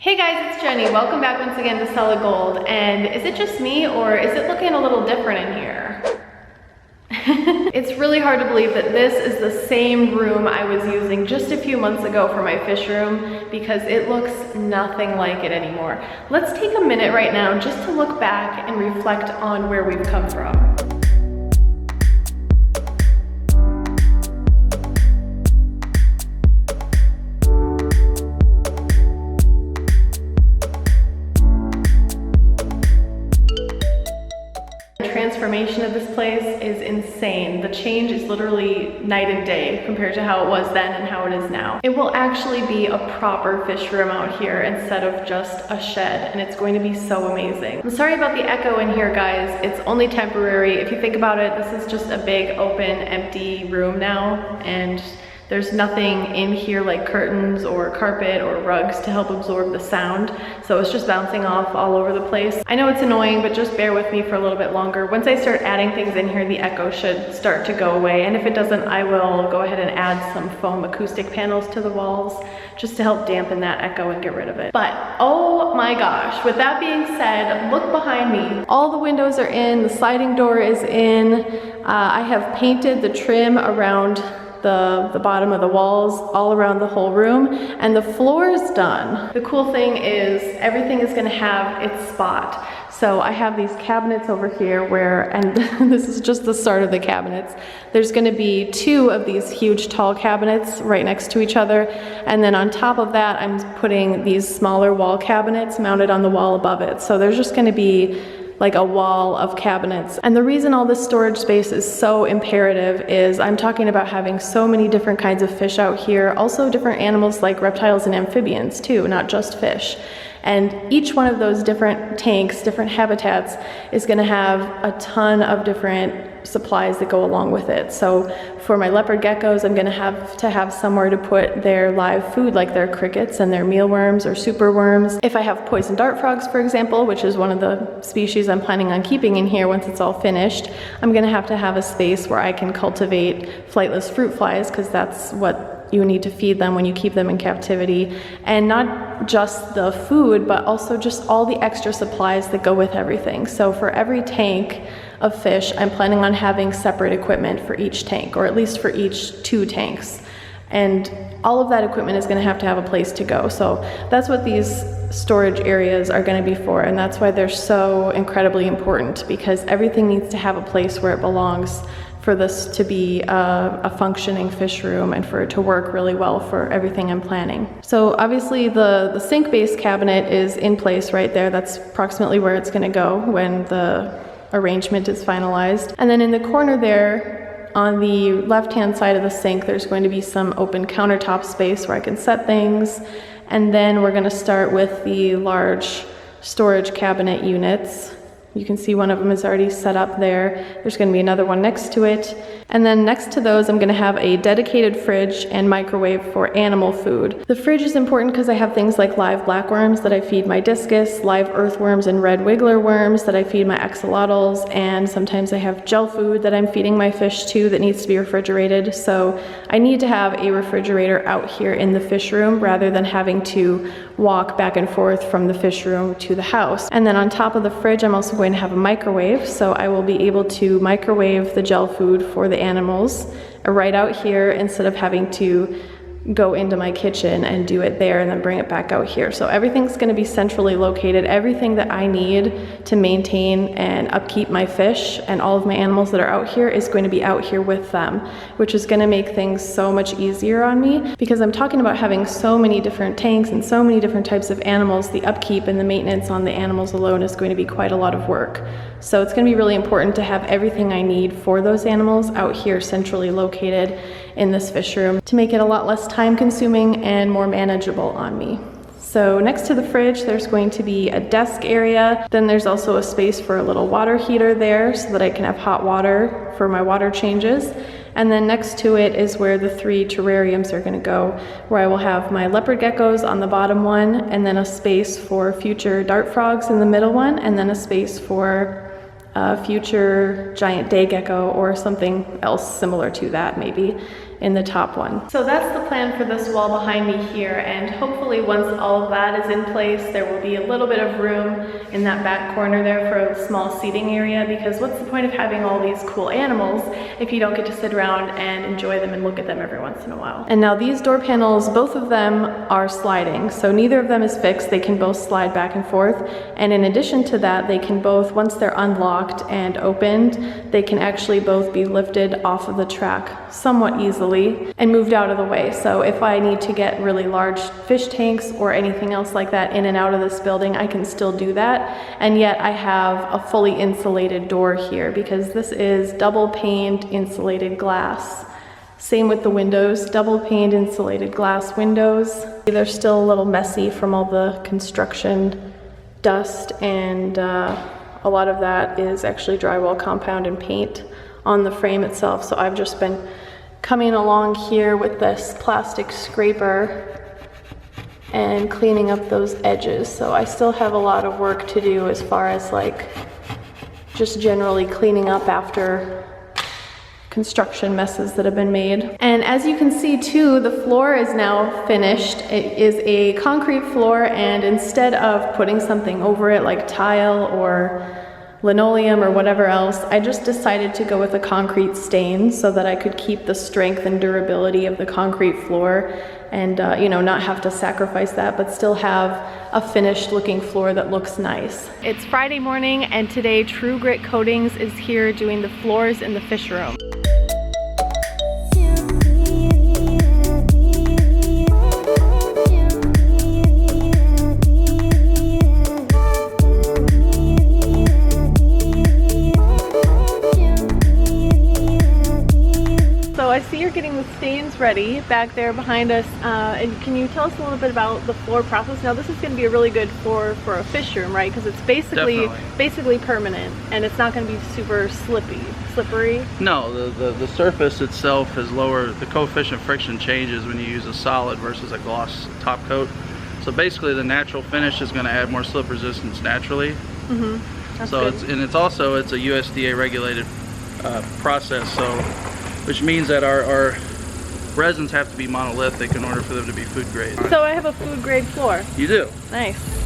Hey guys, it's Jenny. Welcome back once again to Solid Gold. And is it just me or is it looking a little different in here? It's really hard to believe that this is the same room I was using just a few months ago for my fish room because it looks nothing like it anymore. Let's take a minute right now just to look back and reflect on where we've come from. The transformation of this place is insane. The change is literally night and day compared to how it was then and how it is now. It will actually be a proper fish room out here instead of just a shed, and it's going to be so amazing. I'm sorry about the echo in here, guys. It's only temporary. If you think about it, this is just a big, open, empty room now, and there's nothing in here like curtains or carpet or rugs to help absorb the sound. So it's just bouncing off all over the place. I know it's annoying, but just bear with me for a little bit longer. Once I start adding things in here, the echo should start to go away. And if it doesn't, I will go ahead and add some foam acoustic panels to the walls just to help dampen that echo and get rid of it. But oh my gosh, with that being said, look behind me. All the windows are in, the sliding door is in. I have painted the trim around the bottom of the walls all around the whole room, and the floor is done. The cool thing is everything is going to have its spot. So I have these cabinets over here where, and this is just the start of the cabinets, there's going to be two of these huge tall cabinets right next to each other, and then on top of that I'm putting these smaller wall cabinets mounted on the wall above it. So there's just going to be like a wall of cabinets. And the reason all this storage space is so imperative is I'm talking about having so many different kinds of fish out here, also different animals like reptiles and amphibians too, not just fish. And each one of those different tanks, different habitats, is going to have a ton of different supplies that go along with it. So for my leopard geckos, I'm going to have somewhere to put their live food, like their crickets and their mealworms or super worms. If I have poison dart frogs, for example, which is one of the species I'm planning on keeping in here once it's all finished, I'm going to have a space where I can cultivate flightless fruit flies, because that's what you need to feed them when you keep them in captivity. And not just the food, but also just all the extra supplies that go with everything. So for every tank of fish, I'm planning on having separate equipment for each tank, or at least for each 2 tanks. And all of that equipment is going to have a place to go. So that's what these storage areas are going to be for, and that's why they're so incredibly important, because everything needs to have a place where it belongs for this to be a functioning fish room and for it to work really well for everything I'm planning. So obviously the sink base cabinet is in place right there. That's approximately where it's going to go when the arrangement is finalized. And then in the corner there, on the left-hand side of the sink, there's going to be some open countertop space where I can set things. And then we're going to start with the large storage cabinet units. You can see one of them is already set up there. There's going to be another one next to it. And then next to those, I'm going to have a dedicated fridge and microwave for animal food. The fridge is important because I have things like live blackworms that I feed my discus, live earthworms and red wiggler worms that I feed my axolotls, and sometimes I have gel food that I'm feeding my fish to that needs to be refrigerated. So I need to have a refrigerator out here in the fish room rather than having to walk back and forth from the fish room to the house. And then on top of the fridge, I'm also going to have a microwave, so I will be able to microwave the gel food for the animals right out here instead of having to go into my kitchen and do it there and then bring it back out here. So everything's going to be centrally located. Everything that I need to maintain and upkeep my fish and all of my animals that are out here is going to be out here with them, which is going to make things so much easier on me, because I'm talking about having so many different tanks and so many different types of animals. The upkeep and the maintenance on the animals alone is going to be quite a lot of work. So it's going to be really important to have everything I need for those animals out here centrally located in this fish room to make it a lot less time consuming and more manageable on me. So next to the fridge, there's going to be a desk area. Then there's also a space for a little water heater there so that I can have hot water for my water changes. And then next to it is where the 3 terrariums are going to go, where I will have my leopard geckos on the bottom one, and then a space for future dart frogs in the middle one, and then a space for a future giant day gecko or something else similar to that maybe in the top one. So that's the plan for this wall behind me here, and hopefully once all of that is in place, there will be a little bit of room in that back corner there for a small seating area, because what's the point of having all these cool animals if you don't get to sit around and enjoy them and look at them every once in a while. And now these door panels, both of them are sliding, so neither of them is fixed. They can both slide back and forth, and in addition to that, they can both, once they're unlocked and opened, they can actually both be lifted off of the track somewhat easily and moved out of the way. So if I need to get really large fish tanks or anything else like that in and out of this building, I can still do that. And yet I have a fully insulated door here because this is double paned insulated glass. Same with the windows, double paned insulated glass windows. They're still a little messy from all the construction dust, and a lot of that is actually drywall compound and paint on the frame itself. So I've just been coming along here with this plastic scraper and cleaning up those edges. So I still have a lot of work to do as far as like just generally cleaning up after construction messes that have been made. And as you can see too, the floor is now finished. It is a concrete floor, and instead of putting something over it like tile or linoleum or whatever else, I just decided to go with a concrete stain so that I could keep the strength and durability of the concrete floor and you know, not have to sacrifice that, but still have a finished looking floor that looks nice. It's Friday morning, and today True Grit Coatings is here doing the floors in the fish room. I see you're getting the stains ready back there behind us, and can you tell us a little bit about the floor process? Now this is going to be a really good floor for a fish room, right? Because it's basically permanent, and it's not going to be super slippery. No, the surface itself is lower. The coefficient of friction changes when you use a solid versus a gloss top coat. So basically the natural finish is going to add more slip resistance naturally. Mm-hmm. So it's a USDA regulated process, so which means that our resins have to be monolithic in order for them to be food grade. So I have a food grade floor. You do. Nice.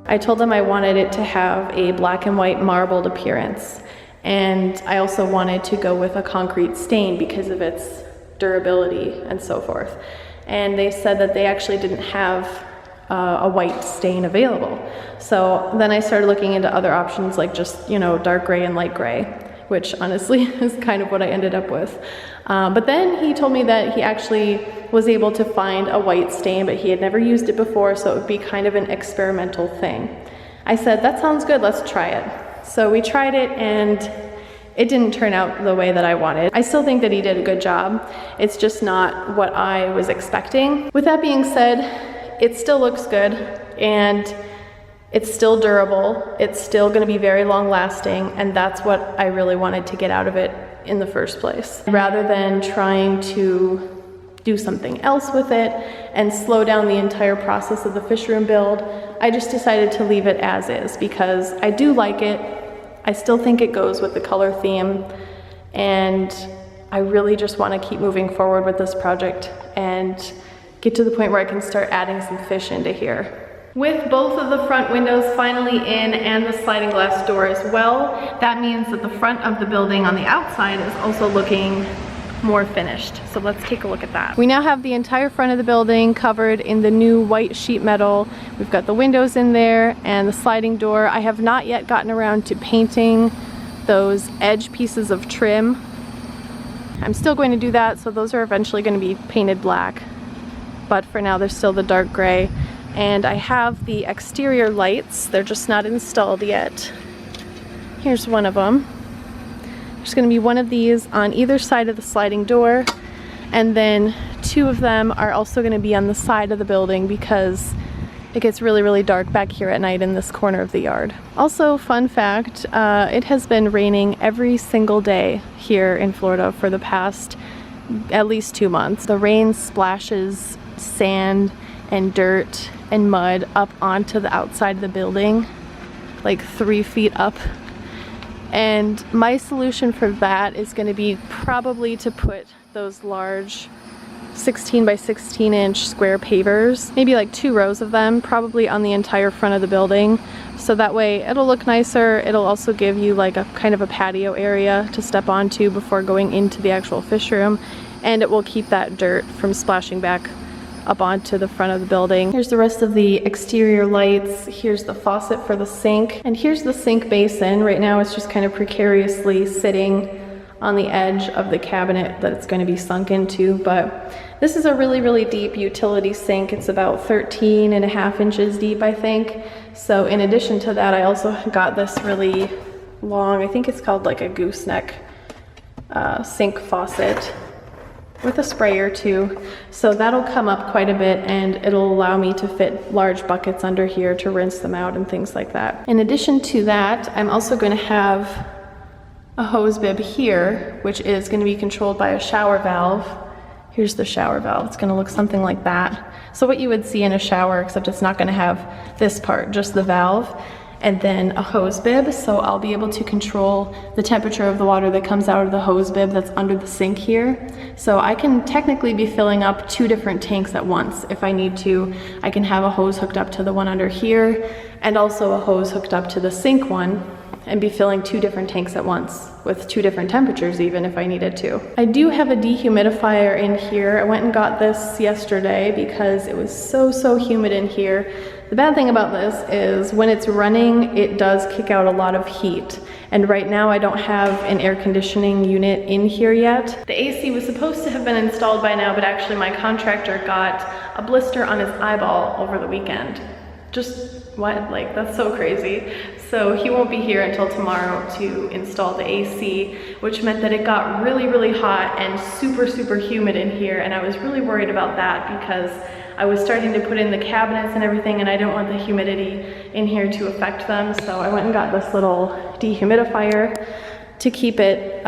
I told them I wanted it to have a black and white marbled appearance, and I also wanted to go with a concrete stain because of its durability and so forth. And they said that they actually didn't have a white stain available. So then I started looking into other options like just, you know, dark gray and light gray, which honestly is kind of what I ended up with. But then he told me that he actually was able to find a white stain, but he had never used it before, so it would be kind of an experimental thing. I said, that sounds good, let's try it. So we tried it, and it didn't turn out the way that I wanted. I still think that he did a good job. It's just not what I was expecting. With that being said, it still looks good, and it's still durable. It's still gonna be very long lasting, and that's what I really wanted to get out of it in the first place. Rather than trying to do something else with it and slow down the entire process of the fish room build, I just decided to leave it as is because I do like it. I still think it goes with the color theme, and I really just want to keep moving forward with this project and get to the point where I can start adding some fish into here. With both of the front windows finally in and the sliding glass door as well, that means that the front of the building on the outside is also looking more finished. So let's take a look at that. We now have the entire front of the building covered in the new white sheet metal. We've got the windows in there and the sliding door. I have not yet gotten around to painting those edge pieces of trim. I'm still going to do that, so those are eventually going to be painted black. But for now, they're still the dark gray. And I have the exterior lights. They're just not installed yet. Here's one of them. There's going to be one of these on either side of the sliding door, and then 2 of them are also going to be on the side of the building because it gets really, really dark back here at night in this corner of the yard. Also, fun fact, it has been raining every single day here in Florida for the past at least 2 months. The rain splashes sand and dirt and mud up onto the outside of the building, like 3 feet up. And my solution for that is going to be probably to put those large 16 by 16 inch square pavers, maybe like 2 rows of them, probably on the entire front of the building. So that way it'll look nicer. It'll also give you like a kind of a patio area to step onto before going into the actual fish room. And it will keep that dirt from splashing back up onto the front of the building. Here's the rest of the exterior lights. Here's the faucet for the sink. And here's the sink basin. Right now it's just kind of precariously sitting on the edge of the cabinet that it's going to be sunk into, but this is a really, really deep utility sink. It's about 13.5 inches deep, I think. So in addition to that, I also got this really long, I think it's called like a gooseneck sink faucet with a sprayer too. So that'll come up quite a bit and it'll allow me to fit large buckets under here to rinse them out and things like that. In addition to that, I'm also going to have a hose bib here, which is going to be controlled by a shower valve. Here's the shower valve. It's going to look something like that. So what you would see in a shower, except it's not going to have this part, just the valve, and then a hose bib. So I'll be able to control the temperature of the water that comes out of the hose bib that's under the sink here. So I can technically be filling up 2 different tanks at once if I need to. I can have a hose hooked up to the one under here and also a hose hooked up to the sink one, and be filling 2 different tanks at once with 2 different temperatures even if I needed to. I do have a dehumidifier in here. I went and got this yesterday because it was so humid in here. The bad thing about this is when it's running, it does kick out a lot of heat. And right now I don't have an air conditioning unit in here yet. The AC was supposed to have been installed by now, but actually my contractor got a blister on his eyeball over the weekend. Just what? Like, that's so crazy. So he won't be here until tomorrow to install the AC, which meant that it got really, really hot and super humid in here. And I was really worried about that because I was starting to put in the cabinets and everything and I didn't want the humidity in here to affect them. So I went and got this little dehumidifier to keep it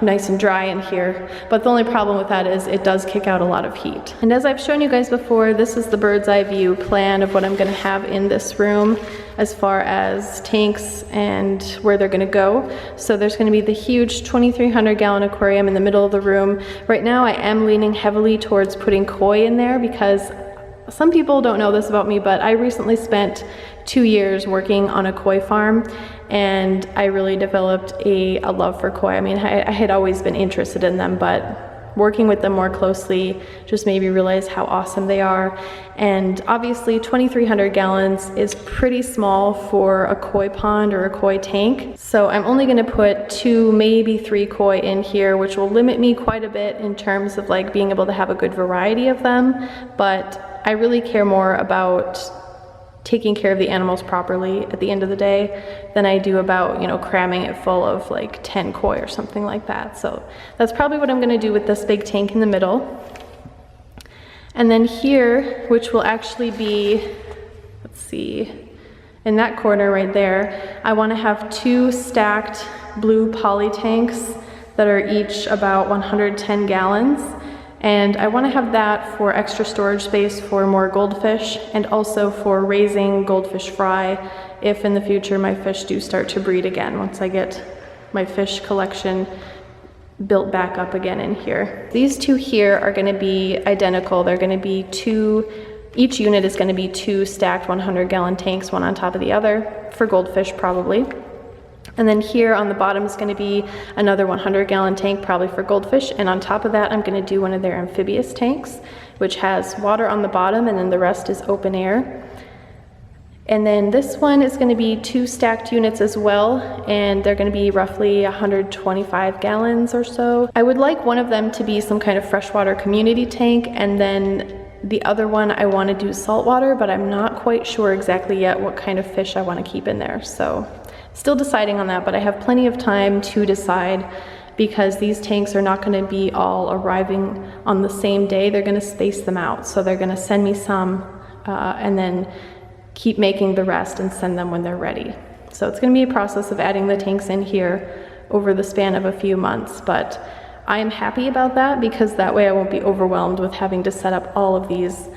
nice and dry in here. But the only problem with that is it does kick out a lot of heat. And as I've shown you guys before, this is the bird's eye view plan of what I'm gonna have in this room as far as tanks and where they're gonna go. So there's gonna be the huge 2,300 gallon aquarium in the middle of the room. Right now I am leaning heavily towards putting koi in there because some people don't know this about me, but I recently spent 2 years working on a koi farm and I really developed a love for koi. I mean, I had always been interested in them, but working with them more closely just made me realize how awesome they are. And obviously 2,300 gallons is pretty small for a koi pond or a koi tank. So I'm only gonna put 2, maybe 3 koi in here, which will limit me quite a bit in terms of like being able to have a good variety of them. But I really care more about taking care of the animals properly at the end of the day than I do about, you know, cramming it full of like 10 koi or something like that. So that's probably what I'm gonna do with this big tank in the middle. And then here, which will actually be, let's see, in that corner right there, I wanna have 2 stacked blue poly tanks that are each about 110 gallons. And I want to have that for extra storage space for more goldfish and also for raising goldfish fry if in the future my fish do start to breed again once I get my fish collection built back up again in here. These 2 here are going to be identical. They're going to be 2, each unit is going to be 2 stacked 100 gallon tanks, one on top of the other, for goldfish probably. And then here on the bottom is going to be another 100 gallon tank, probably for goldfish. And on top of that, I'm going to do one of their amphibious tanks, which has water on the bottom and then the rest is open air. And then this one is going to be 2 stacked units as well, and they're going to be roughly 125 gallons or so. I would like one of them to be some kind of freshwater community tank, and then the other one I want to do saltwater, but I'm not quite sure exactly yet what kind of fish I want to keep in there. So still deciding on that, but I have plenty of time to decide because these tanks are not going to be all arriving on the same day. They're going to space them out. So they're going to send me some and then keep making the rest and send them when they're ready. So it's going to be a process of adding the tanks in here over the span of a few months, but I am happy about that because that way I won't be overwhelmed with having to set up all of these,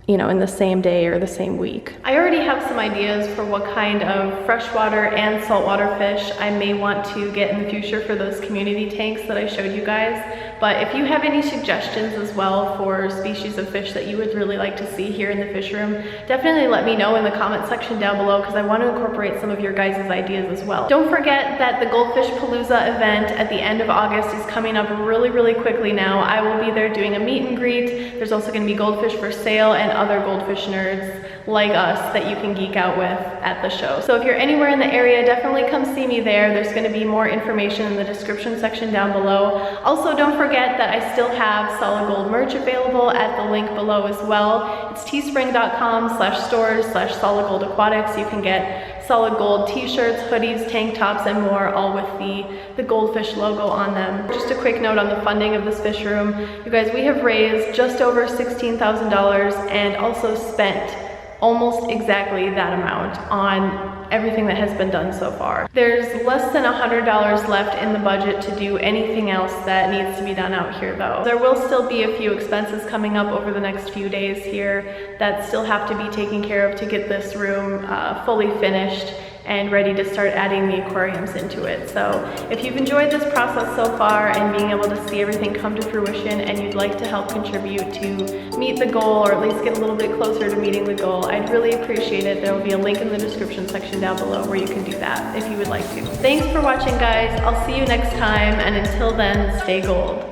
you know, in the same day or the same week. I already have some ideas for what kind of freshwater and saltwater fish I may want to get in the future for those community tanks that I showed you guys. But if you have any suggestions as well for species of fish that you would really like to see here in the fish room, definitely let me know in the comment section down below because I want to incorporate some of your guys' ideas as well. Don't forget that the Goldfish Palooza event at the end of August is coming up really quickly now. I will be there doing a meet and greet. There's also going to be goldfish for sale and other goldfish nerds like us that you can geek out with at the show. So if you're anywhere in the area, definitely come see me there. There's going to be more information in the description section down below. Also, don't forget that I still have solid gold merch available at the link below as well. It's teespring.com/stores/solid gold aquatics. You can get solid gold t-shirts, hoodies, tank tops, and more, all with the Goldfish logo on them. Just a quick note on the funding of this fish room. You guys, we have raised just over $16,000 and also spent almost exactly that amount on everything that has been done so far. There's less than $100 left in the budget to do anything else that needs to be done out here though. There will still be a few expenses coming up over the next few days here that still have to be taken care of to get this room fully finished and ready to start adding the aquariums into it. So if you've enjoyed this process so far and being able to see everything come to fruition and you'd like to help contribute to meet the goal or at least get a little bit closer to meeting the goal, I'd really appreciate it. There will be a link in the description section down below where you can do that if you would like to. Thanks for watching, guys. I'll see you next time, and until then, stay gold.